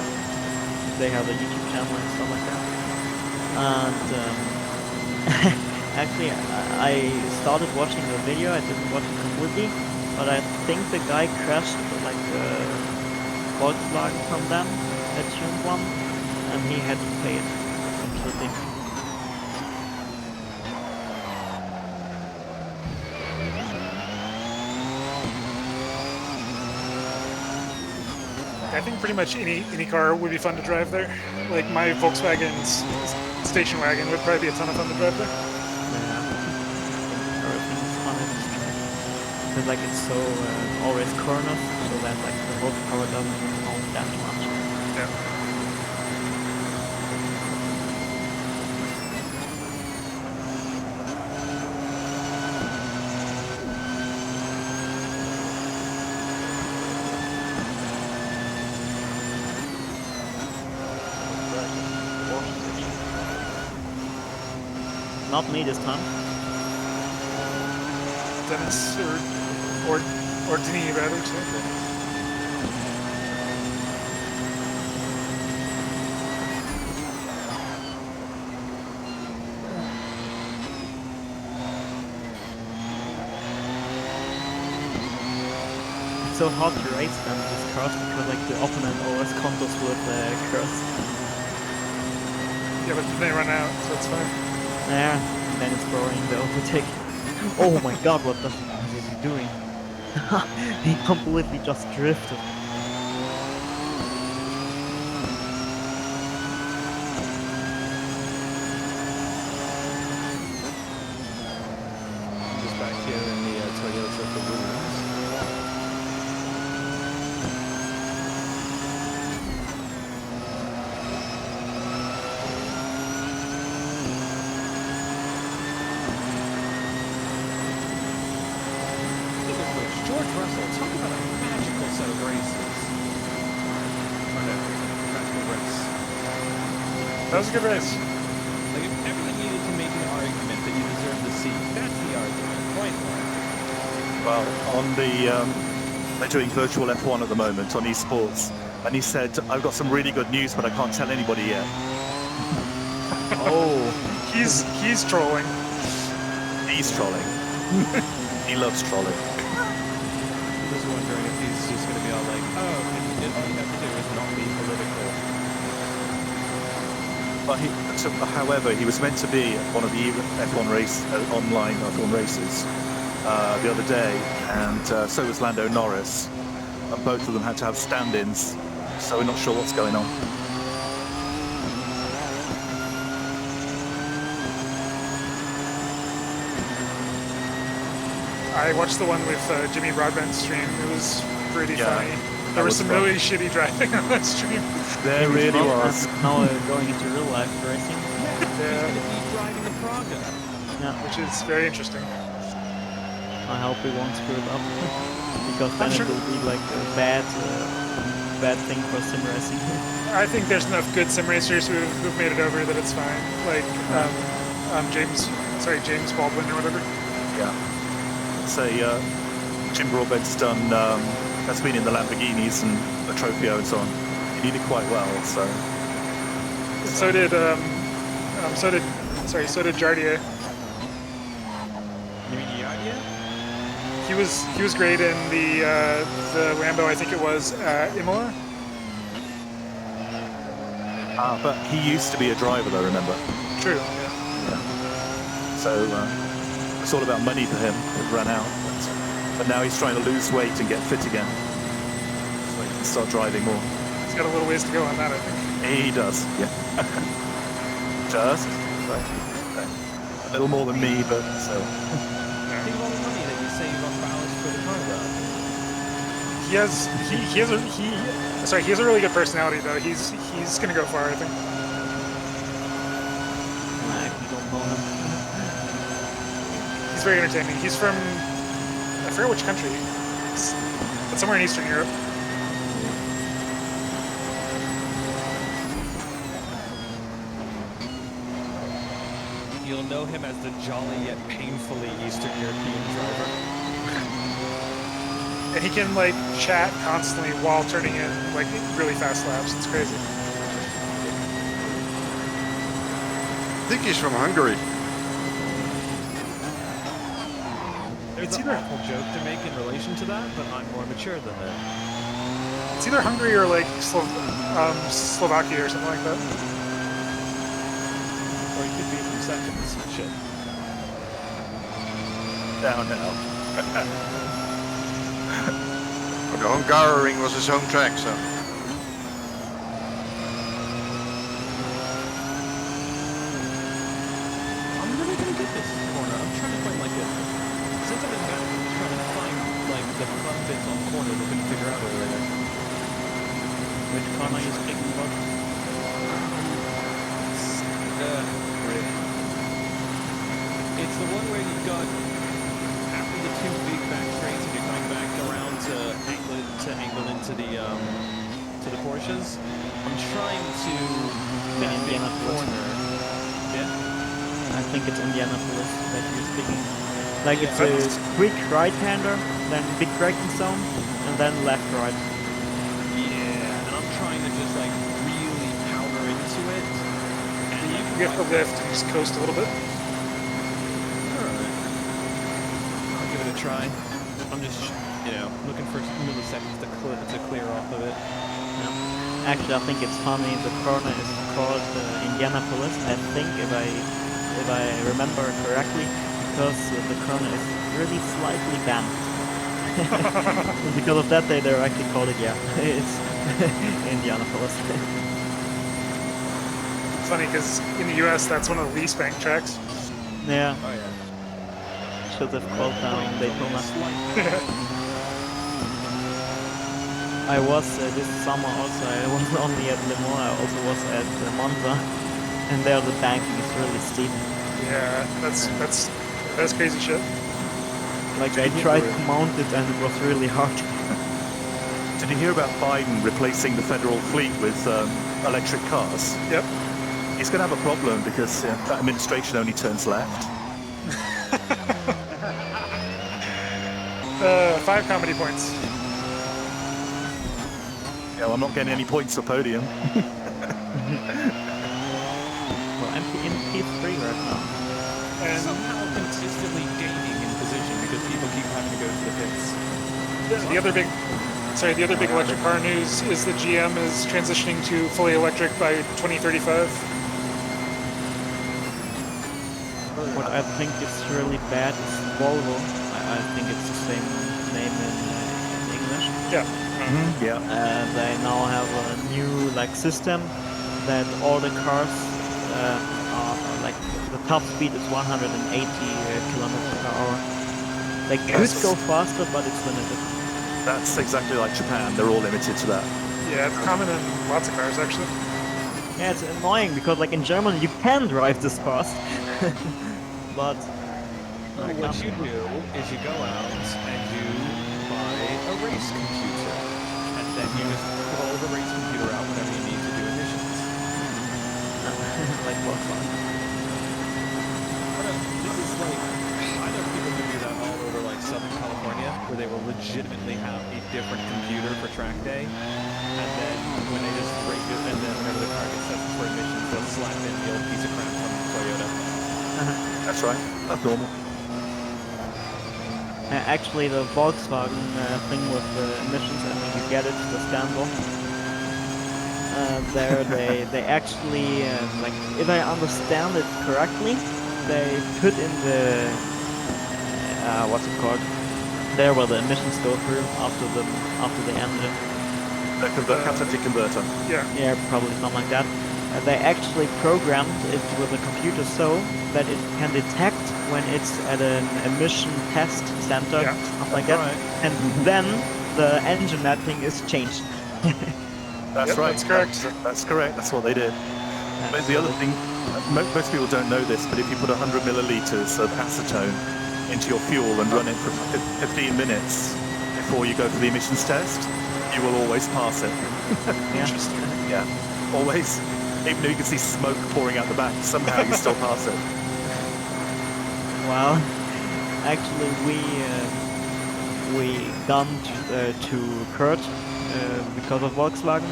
Speaker 3: They have a YouTube channel and stuff like that. And actually, I started watching the video, I didn't watch it completely, but I think the guy crashed like the Volkswagen from them, that tuned one, and he had to pay it completely.
Speaker 5: I think pretty much any car would be fun to drive there. Like my Volkswagen's station wagon would probably be a ton of fun to drive there.
Speaker 3: Yeah, everything's fun in this track. Because like it's so always corners, so that like the horsepower doesn't count that much.
Speaker 5: Yeah.
Speaker 3: Not me this time.
Speaker 5: Dennis or Denis rather. So.
Speaker 3: It's so hard to race them these cars because like the opponent always counters with curves.
Speaker 5: Yeah, but then they run out, so it's fine.
Speaker 3: Yeah, and then it's boring, the overtake. Oh my god, what is he doing? He completely just drifted.
Speaker 4: Just back here in the Toyota for Williams. George Russell, talk about a magical set of races. Or no, magical race.
Speaker 5: That was a good race.
Speaker 4: Like, if everyone needed to make an argument that you deserve the seat, that's the argument. Point blank.
Speaker 1: Well, on the they're doing virtual F1 at the moment on esports, and he said, "I've got some really good news, but I can't tell anybody yet."
Speaker 3: Oh,
Speaker 5: He's trolling.
Speaker 1: He's trolling. He loves trolling.
Speaker 4: I'm just wondering if he's just going to be all like, oh, all you have to do is not be political.
Speaker 1: But however, he was meant to be at one of the F1 race online F1 races the other day, and so was Lando Norris, and both of them had to have stand-ins. So we're not sure what's going on.
Speaker 5: I watched the one with Jimmy Broadbent's stream. It was pretty
Speaker 1: Yeah,
Speaker 5: funny.
Speaker 1: that
Speaker 5: There was
Speaker 1: was
Speaker 5: some
Speaker 1: fun.
Speaker 5: really shitty driving on that stream.
Speaker 1: There really
Speaker 3: Well,
Speaker 1: was.
Speaker 3: and now going into real life racing.
Speaker 4: He's
Speaker 5: Yeah,
Speaker 4: going to be driving the Praga.
Speaker 3: Yeah,
Speaker 5: which is very interesting.
Speaker 3: I hope we won't screw it up because then
Speaker 5: sure.
Speaker 3: it will be like a bad thing for sim racing.
Speaker 5: I think there's enough good sim racers who've made it over that it's fine. Like James Baldwin or whatever.
Speaker 1: Yeah. Say Jim Broadbent's done. That's been in the Lamborghinis and the Tropio and so on. He did it quite well. So
Speaker 5: So did Jardier.
Speaker 4: You mean the idea?
Speaker 5: He was great in the Lambo, I think it was Imola.
Speaker 1: but he used to be a driver, though. Remember?
Speaker 5: True.
Speaker 1: So it's all about money for him. It ran out. But now he's trying to lose weight and get fit again. So he can start driving more.
Speaker 5: He's got a little ways to go on that, I think.
Speaker 1: He does, yeah. Just. Right. A little more than me, but still.
Speaker 4: Think of all the money that you save on mileage for the car, though.
Speaker 5: He has a really good personality though. He's gonna go far, I think.
Speaker 3: I actually don't know him.
Speaker 5: He's very entertaining. He's from I forget which country, but somewhere in Eastern Europe.
Speaker 4: You'll know him as the jolly yet painfully Eastern European driver.
Speaker 5: And he can like chat constantly while turning in like really fast laps. It's crazy.
Speaker 6: I think he's from Hungary.
Speaker 4: There's an awful joke to make in relation to that, but I'm more mature than that.
Speaker 5: It's either Hungary or like Slovakia or something like that.
Speaker 4: Or he could be from seconds. Shit.
Speaker 1: Down now.
Speaker 6: The Hungaroring was his home track, so.
Speaker 4: I'm really gonna get this corner. I'm trying to find like a. Since I've been back, I'm just trying to find like the fun bits on corners I couldn't figure out earlier.
Speaker 3: Which corner are you speaking about?
Speaker 4: Great. It's the one where you've got after the two big back straights and you're coming back around to angle into the Porsches. I'm trying to that big
Speaker 3: Indianapolis.
Speaker 4: corner. Yeah.
Speaker 3: I think it's Indianapolis that you're speaking. Like
Speaker 4: Yeah,
Speaker 3: it's a quick right-hander, then big braking zone, and then left-right.
Speaker 4: Yeah, and I'm trying to just like really power into it. And
Speaker 5: You have to lift and just coast a little bit.
Speaker 4: Alright. I'll give it a try. I'm just, looking for milliseconds to clear off of it.
Speaker 3: Actually, I think it's funny. The corner is called Indianapolis. I think if I remember correctly, because the corner is really slightly bent. Because of that, they directly called it it's Indianapolis.
Speaker 5: It's funny because in the U.S. that's one of the least banked tracks.
Speaker 3: Yeah,
Speaker 4: Oh yeah.
Speaker 3: should have called down Daytona. I was this summer also. I wasn't only at Le Mans. I also was at Monza, and there the banking is really steep.
Speaker 5: Yeah, that's crazy shit.
Speaker 3: Like I tried to mount it, and it was really hard.
Speaker 1: Did you hear about Biden replacing the federal fleet with electric cars?
Speaker 5: Yep.
Speaker 1: He's going to have a problem because that administration only turns left.
Speaker 5: 5 comedy points.
Speaker 1: Yeah, well, I'm not getting any points for podium.
Speaker 3: Well, I'm in P3 right now.
Speaker 5: And
Speaker 4: Somehow consistently gaining in position because people keep having to go to the pits.
Speaker 5: the other big electric car news is that GM is transitioning to fully electric by 2035.
Speaker 3: What I think is really bad is Volvo. I think it's the same name in English.
Speaker 5: Yeah.
Speaker 1: Yeah.
Speaker 3: They now have a new system that all the cars are the top speed is 180 kilometers per hour. They could go faster, but it's limited.
Speaker 1: That's exactly like Japan. They're all limited to that.
Speaker 5: Yeah, it's common in lots of cars actually.
Speaker 3: Yeah, it's annoying because like in Germany you can drive this fast, but I
Speaker 4: What
Speaker 3: can't.
Speaker 4: you do is you go out and you buy a race computer, and then you just pull the race computer out whenever you need to do emissions.
Speaker 3: Like Volkswagen.
Speaker 4: This is like, I know people who do that all over like Southern California, where they will legitimately have a different computer for track day, and then when they just rate it, and then whenever the car gets set for emissions, they'll slap in the old piece of crap from Toyota.
Speaker 1: That's right. That's normal.
Speaker 3: Actually, the Volkswagen thing with the emissions, I mean, you get it, the scandal. There, they actually, like, if I understand it correctly, they put in the, what's it called? There where the emissions go through after the engine.
Speaker 1: The catalytic converter.
Speaker 5: Yeah.
Speaker 3: Yeah, probably something like that. They actually programmed it with a computer so that it can detect when it's at an emission test center,
Speaker 5: Yeah.
Speaker 3: stuff like that, and then the engine mapping is changed.
Speaker 1: That's
Speaker 5: Yep,
Speaker 1: right.
Speaker 5: that's correct.
Speaker 1: That's correct. That's what they did. But the other thing, most people don't know this, but if you put 100 milliliters of acetone into your fuel and run it for 15 minutes before you go for the emissions test, you will always pass it.
Speaker 5: Interesting.
Speaker 1: Yeah, always. Even though you can see smoke pouring out the back, somehow you still pass it.
Speaker 3: Well, actually, we gone to Kurt because of Volkswagen,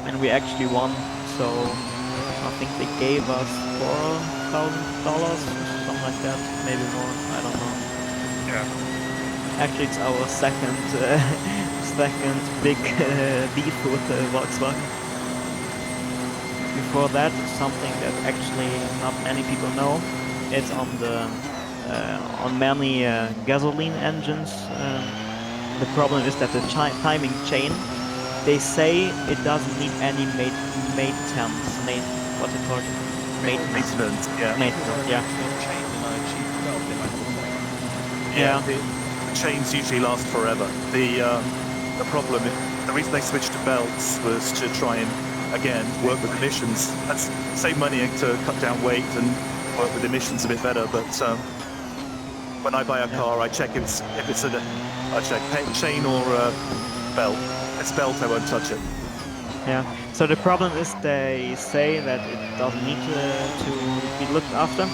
Speaker 3: and we actually won. So I think they gave us $4,000, something like that, maybe more. I don't know.
Speaker 5: Yeah.
Speaker 3: Actually, it's our second big beef with Volkswagen. Before that, something that actually not many people know. It's on the on many gasoline engines. The problem is that the timing chain. They say it doesn't need any maintenance. What's it called?
Speaker 1: Maintenance. Yeah.
Speaker 3: Maintenance. Yeah.
Speaker 1: Yeah. The chains usually last forever. The problem, the reason they switched to belts was to try and again work with emissions. That's save money and to cut down weight and work with emissions a bit better. But when I buy a car, I check I check chain or belt. If it's belt, I won't touch it.
Speaker 3: Yeah. So the problem is they say that it doesn't need to be looked after,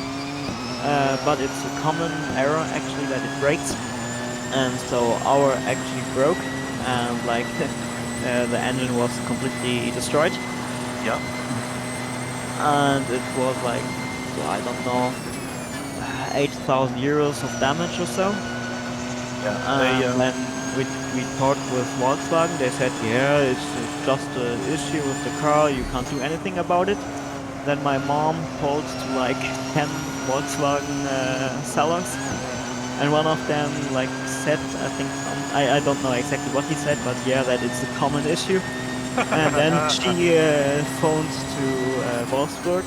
Speaker 3: but it's a common error actually that it breaks, and so our actually broke, and like the engine was completely destroyed.
Speaker 1: Yeah.
Speaker 3: And it was like, I don't know, 8,000 euros of damage or so.
Speaker 1: Yeah.
Speaker 3: When we talked with Volkswagen, they said, yeah, it's just an issue with the car, you can't do anything about it. Then my mom called to like 10 Volkswagen sellers, and one of them like said, I think, I don't know exactly what he said, but yeah, that it's a common issue. And then she phoned to Wolfsburg,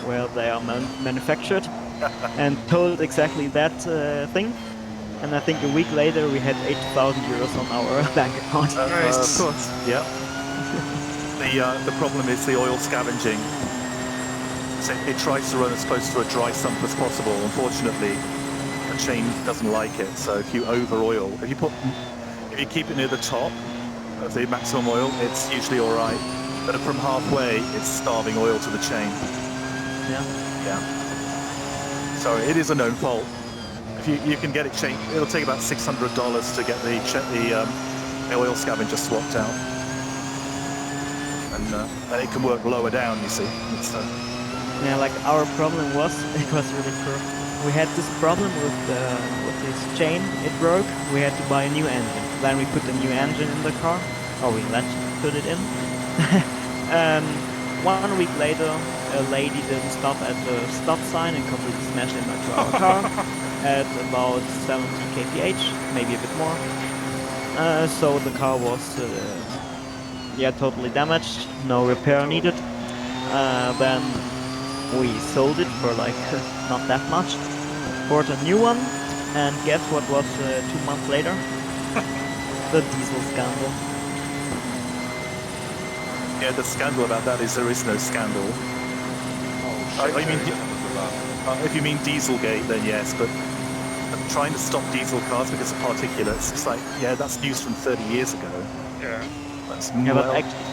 Speaker 3: where they are manufactured, and told exactly that thing. And I think a week later we had 8,000 euros on our bank account.
Speaker 5: Nice.
Speaker 1: Of course, yeah. The problem is the oil scavenging. So it tries to run as close to a dry sump as possible. Unfortunately, the chain doesn't like it. So if you over oil, if you keep it near the top of the maximum oil, it's usually all right. But from halfway, it's starving oil to the chain.
Speaker 3: Yeah.
Speaker 1: Yeah. So it is a known fault. If you can get it changed, it'll take about $600 to get the oil scavenger swapped out, and it can work lower down. You see.
Speaker 3: Yeah, like our problem was, it was really cool. We had this problem with this chain. It broke. We had to buy a new engine. Then we put a new engine in the car. Or we let put it in. 1 week later, a lady didn't stop at the stop sign and completely smashed into our car at about 70 kph, maybe a bit more. So the car was totally damaged, no repair needed. Then we sold it for like not that much, bought a new one, And guess what was 2 months later? The diesel scandal.
Speaker 1: Yeah, the scandal about that is there is no scandal.
Speaker 2: Oh,
Speaker 1: I mean,
Speaker 2: shit,
Speaker 1: if you mean Dieselgate, then yes, but trying to stop diesel cars because of particulates, it's like, yeah, that's news from 30 years ago.
Speaker 5: Yeah.
Speaker 1: That's
Speaker 3: Yeah, but actually,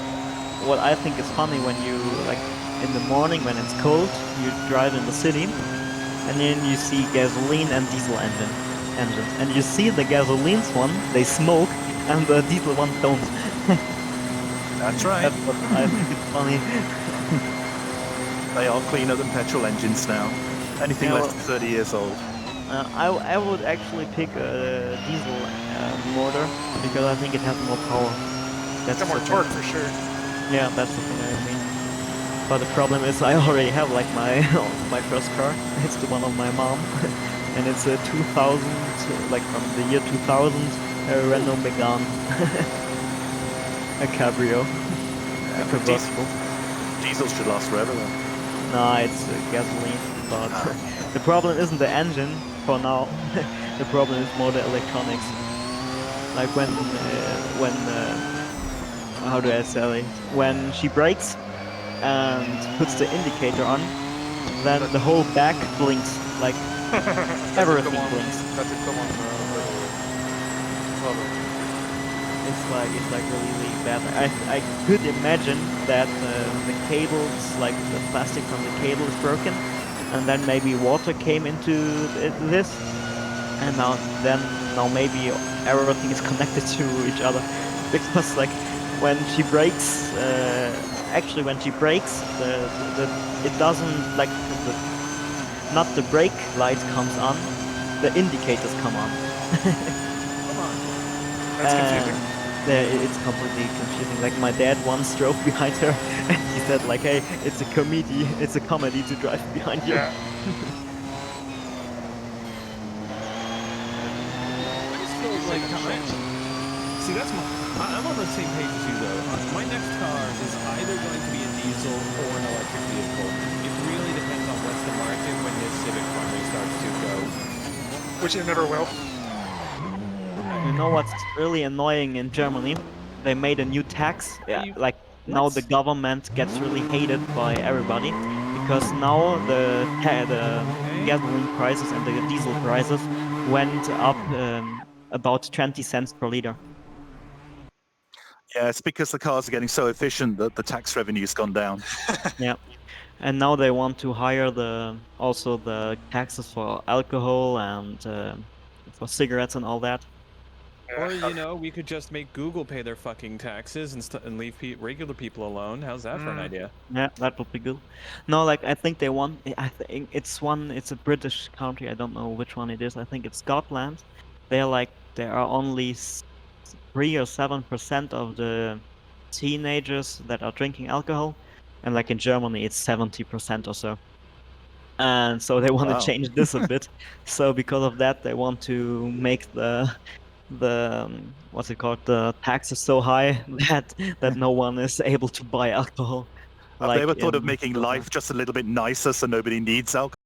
Speaker 3: what I think is funny when you, like, in the morning when it's cold, you drive in the city, and then you see gasoline and diesel engines, and you see the gasoline's one, they smoke, and the diesel one don't.
Speaker 1: That's right.
Speaker 3: That's what I think is funny.
Speaker 1: They are cleaner than petrol engines now. Anything
Speaker 3: Yeah,
Speaker 1: less
Speaker 3: well-
Speaker 1: than 30 years old.
Speaker 3: I would actually pick a diesel motor because I think it has more power. That's
Speaker 5: Got more
Speaker 3: the
Speaker 5: torque
Speaker 3: thing.
Speaker 5: for sure.
Speaker 3: Yeah, that's the thing I mean. But the problem is I already have like my my first car. It's the one of my mom, and it's a 2000, like from the year 2000, Renault Megane, a cabrio, a convertible.
Speaker 1: Diesels should last forever though.
Speaker 3: Nah, it's gasoline. But the problem isn't the engine for now. The problem is more the electronics. Like when how do I say it? When she brakes and puts the indicator on, then the whole back blinks, like everything blinks.
Speaker 2: That's a common problem.
Speaker 3: It's like really bad. I could imagine that the cables, like the plastic from the cable, is broken, and then maybe water came into this, and now maybe everything is connected to each other, because like when she brakes, actually when she brakes, the it doesn't like not the brake light comes on, the indicators come on.
Speaker 5: That's confusing.
Speaker 3: It's completely confusing. Like my dad once drove behind her, and he said like, "Hey, it's a comedy to drive behind you."
Speaker 5: Yeah.
Speaker 4: I just feel like see, that's I'm on the same page as you though. My next car is either going to be a diesel or an electric vehicle. It really depends on what's the market when this Civic finally starts to go.
Speaker 5: Which it never will.
Speaker 3: You know what's really annoying in Germany? They made a new tax. Yeah, like now the government gets really hated by everybody because now the gasoline prices and the diesel prices went up about 20 cents per liter.
Speaker 1: Yeah, it's because the cars are getting so efficient that the tax revenue's gone down.
Speaker 3: Yeah. And now they want to hire also the taxes for alcohol and for cigarettes and all that.
Speaker 4: Or we could just make Google pay their fucking taxes and leave regular people alone. How's that for an idea?
Speaker 3: Yeah, that would be good. No, like I think they want. I think it's a British country. I don't know which one it is. I think it's Scotland. There are only 3 or 7% of the teenagers that are drinking alcohol, and like in Germany, it's 70% or so. And so they want to
Speaker 1: Wow.
Speaker 3: change this a bit. So because of that, they want to make the what's it called, the taxes so high that no one is able to buy alcohol.
Speaker 1: Have they ever thought of
Speaker 3: in
Speaker 1: making
Speaker 3: Scotland.
Speaker 1: life just a little bit nicer so nobody needs alcohol?